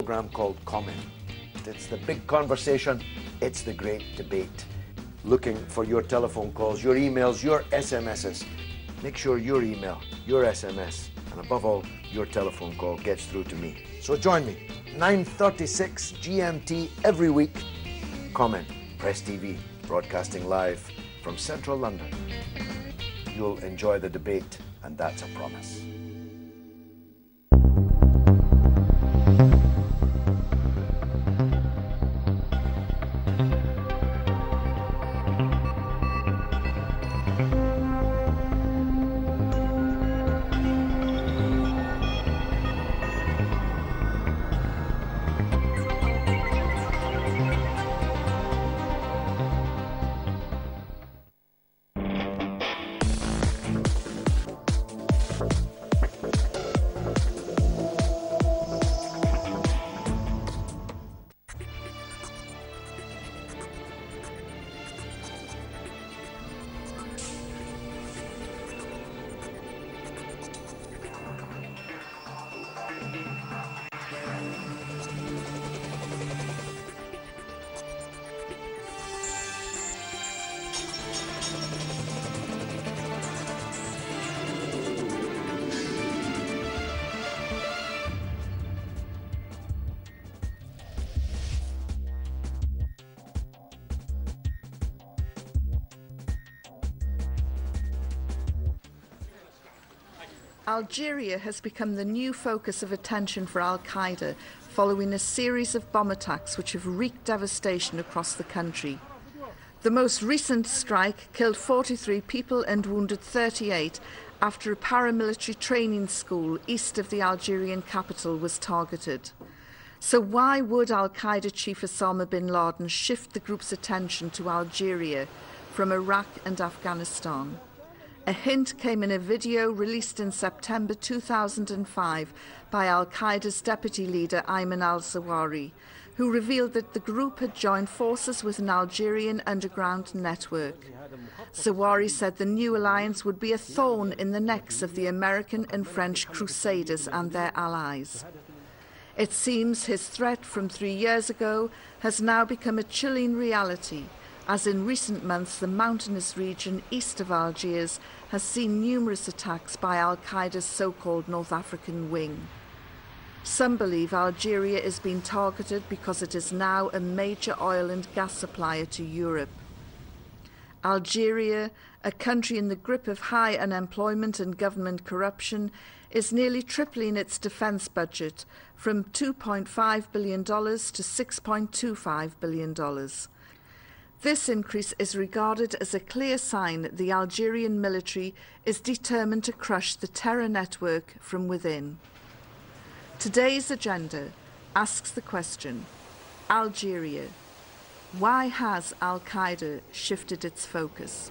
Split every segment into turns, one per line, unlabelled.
program called Comment. It's the big conversation, it's the great debate. Looking for your telephone calls, your emails, your SMSs. Make sure your email, your SMS, and above all, your telephone call gets through to me. So join me, 9:36 GMT every week. Comment, Press TV, broadcasting live from central London. You'll enjoy the debate, and that's a promise.
Algeria has become the new focus of attention for Al-Qaeda following a series of bomb attacks which have wreaked devastation across the country. The most recent strike killed 43 people and wounded 38 after a paramilitary training school east of the Algerian capital was targeted. So why would Al-Qaeda chief Osama bin Laden shift the group's attention to Algeria from Iraq and Afghanistan? A hint came in a video released in September 2005 by Al-Qaeda's deputy leader Ayman al-Zawahiri, who revealed that the group had joined forces with an Algerian underground network. Zawahiri said the new alliance would be a thorn in the necks of the American and French crusaders and their allies. It seems his threat from 3 years ago has now become a chilling reality, as in recent months the mountainous region east of Algiers has seen numerous attacks by Al-Qaeda's so-called North African wing. Some believe Algeria is being targeted because it is now a major oil and gas supplier to Europe. Algeria, a country in the grip of high unemployment and government corruption, is nearly tripling its defence budget from $2.5 billion to $6.25 billion. This increase is regarded as a clear sign that the Algerian military is determined to crush the terror network from within. Today's agenda asks the question, Algeria, why has Al-Qaeda shifted its focus?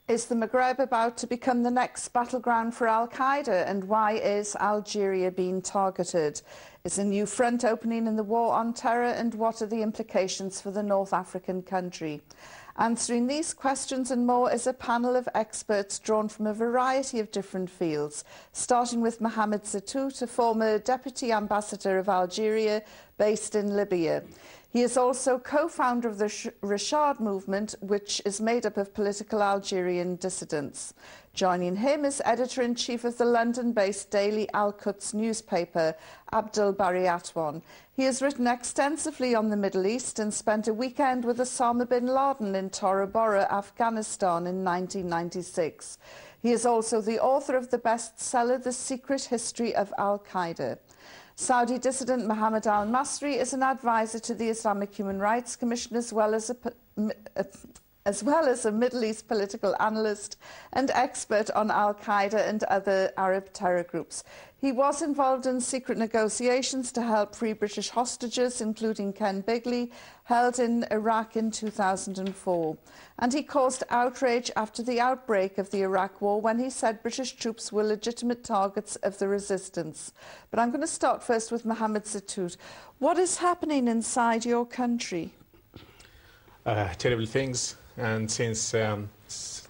Is the Maghreb about to become the next battleground for Al-Qaeda, and why is Algeria being targeted? Is a new front opening in the war on terror, and what are the implications for the North African country? Answering these questions and more is a panel of experts drawn from a variety of different fields, starting with Mohamed Zatout, a former Deputy Ambassador of Algeria based in Libya. He is also co-founder of the Rashad movement, which is made up of political Algerian dissidents. Joining him is editor-in-chief of the London-based daily Al-Quds newspaper, Abdel Bari Atwan. He has written extensively on the Middle East and spent a weekend with Osama bin Laden in Tora Bora, Afghanistan in 1996. He is also the author of the bestseller, The Secret History of Al-Qaeda. Saudi dissident Mohammed al-Masri is an advisor to the Islamic Human Rights Commission, as well as a Middle East political analyst and expert on Al-Qaeda and other Arab terror groups. He was involved in secret negotiations to help free British hostages, including Ken Bigley, held in Iraq in 2004. And he caused outrage after the outbreak of the Iraq War when he said British troops were legitimate targets of the resistance. But I'm going to start first with Mohamed Zatout. What is happening inside your country?
Terrible things. And since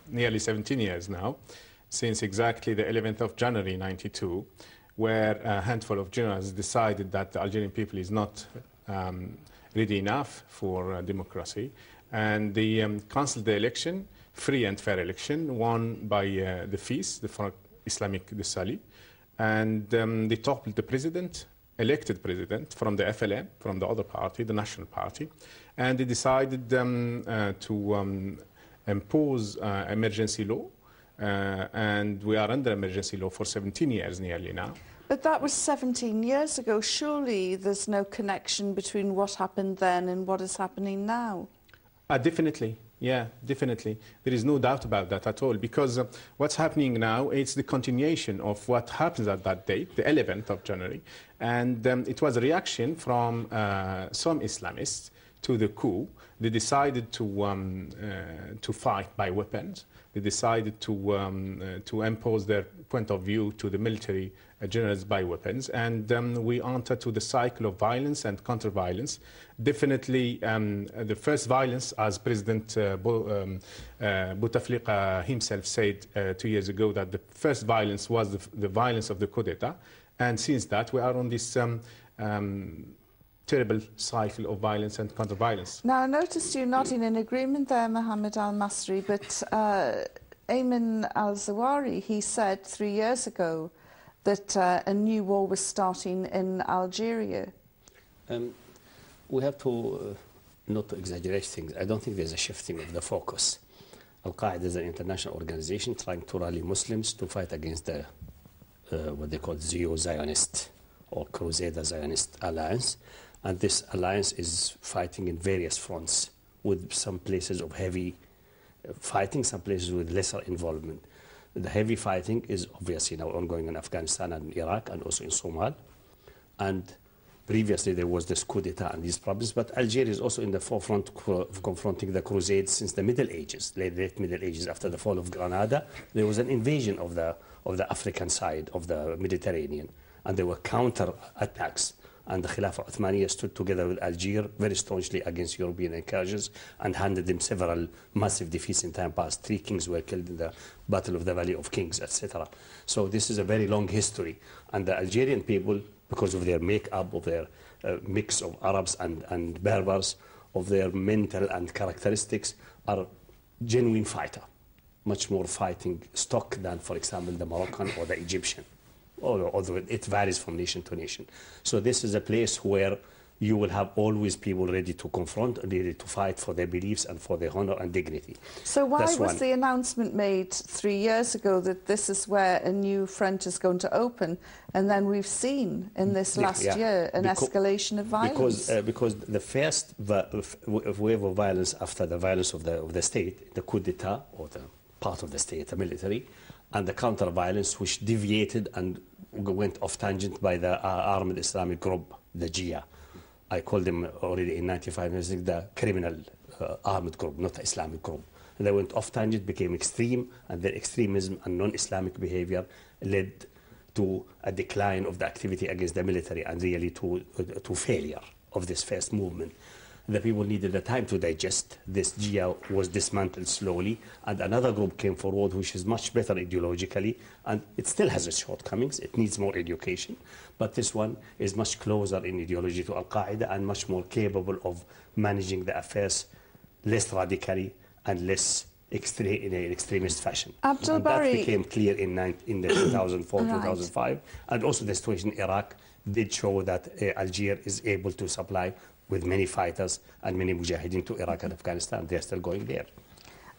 nearly 17 years now, since exactly the 11th of January 92, where a handful of generals decided that the Algerian people is not ready enough for democracy, and they cancelled the election, free and fair election, won by the FIS, the Front Islamic Dissali, and they toppled the president, elected president from the FLN, from the other party, the National Party, and they decided to impose emergency law, and we are under emergency law for 17 years nearly now.
But that was 17 years ago. Surely there's no connection between what happened then and what is happening now.
Definitely. Yeah, definitely. There is no doubt about that at all, because what's happening now, it's the continuation of what happens at that date, the 11th of January, and it was a reaction from some Islamists to the coup. They decided to fight by weapons. They decided to impose their point of view to the military generals by weapons, and we entered to the cycle of violence and counter-violence. Definitely, the first violence, as President Bouteflika himself said 2 years ago, that the first violence was the violence of the coup d'etat, and since that we are on this terrible cycle of violence and counter-violence.
Now, I noticed you nodding in agreement there, Mohammed Al-Masri, but Ayman al-Zawahiri, he said 3 years ago that a new war was starting in Algeria.
We have to not to exaggerate things. I don't think there's a shifting of the focus. Al-Qaida is an international organization trying to rally Muslims to fight against the what they call Zionist or Crusader Zionist alliance. And this alliance is fighting in various fronts, with some places of heavy fighting, some places with lesser involvement. The heavy fighting is obviously now ongoing in Afghanistan and Iraq and also in Somalia. And previously there was this coup d'etat and these problems, but Algeria is also in the forefront of confronting the Crusades since the Middle Ages, late Middle Ages. After the fall of Granada, there was an invasion of the African side of the Mediterranean, and there were counter-attacks. And the Khilafah Uthmaniyya stood together with Algeria very staunchly against European incursions and handed them several massive defeats in time past. 3 kings were killed in the Battle of the Valley of Kings, etc. So this is a very long history. And the Algerian people, because of their make-up, of their mix of Arabs and Berbers, of their mental and characteristics, are genuine fighter. Much more fighting stock than, for example, the Moroccan or the Egyptian. Although it varies from nation to nation. So this is a place where you will have always people ready to confront, ready to fight for their beliefs and for their honor and dignity.
So why was the announcement made 3 years ago that this is where a new front is going to open, and then we've seen in this last year an escalation of violence?
Because the first wave of violence after the violence of the state, the coup d'etat, or the part of the state, the military, and the counter-violence which deviated and went off tangent by the armed Islamic group, the Jia. I called them already in 1995 the criminal armed group, not the Islamic group. And they went off tangent, became extreme, and their extremism and non-Islamic behavior led to a decline of the activity against the military and really to failure of this first movement. The people needed the time to digest. This Jia was dismantled slowly, and another group came forward which is much better ideologically, and it still has its shortcomings. It needs more education, but this one is much closer in ideology to Al-Qaida and much more capable of managing the affairs less radically and less in an extremist fashion.
Abdul
and
Bari,
that became clear in the 2004, 2005, and also the situation in Iraq did show that Algeria is able to supply with many fighters and many mujahideen to Iraq and Afghanistan. They're still going there.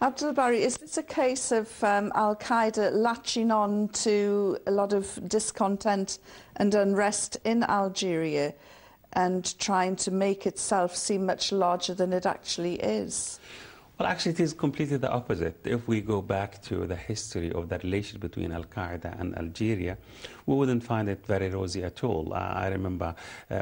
Abdul Bari, is this a case of Al-Qaeda latching on to a lot of discontent and unrest in Algeria and trying to make itself seem much larger than it actually is?
Well, actually, it is completely the opposite. If we go back to the history of the relation between Al-Qaeda and Algeria, we wouldn't find it very rosy at all. I remember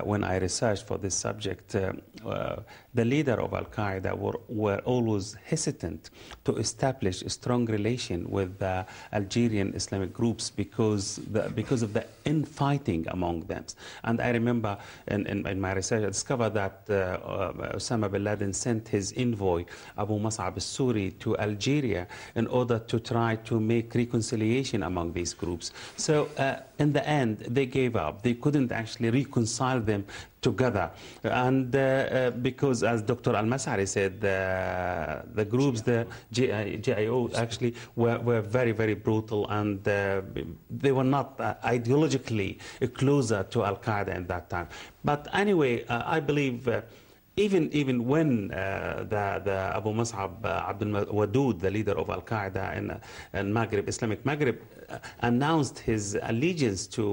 when I researched for this subject, the leader of Al-Qaeda were always hesitant to establish a strong relation with the Algerian Islamic groups because of the infighting among them. And I remember in my research, I discovered that Osama bin Laden sent his envoy, Abu Mus'ab al-Suri to Algeria in order to try to make reconciliation among these groups. So in the end, they gave up. They couldn't actually reconcile them together. And because, as Dr. Al-Masari said, the groups, the GIO, actually were very, very brutal, and they were not ideologically closer to Al-Qaeda in that time. But anyway, I believe even when the Abu Mus'ab Abdul Wadud, the leader of Al-Qaeda in Maghreb, Islamic Maghreb, announced his allegiance to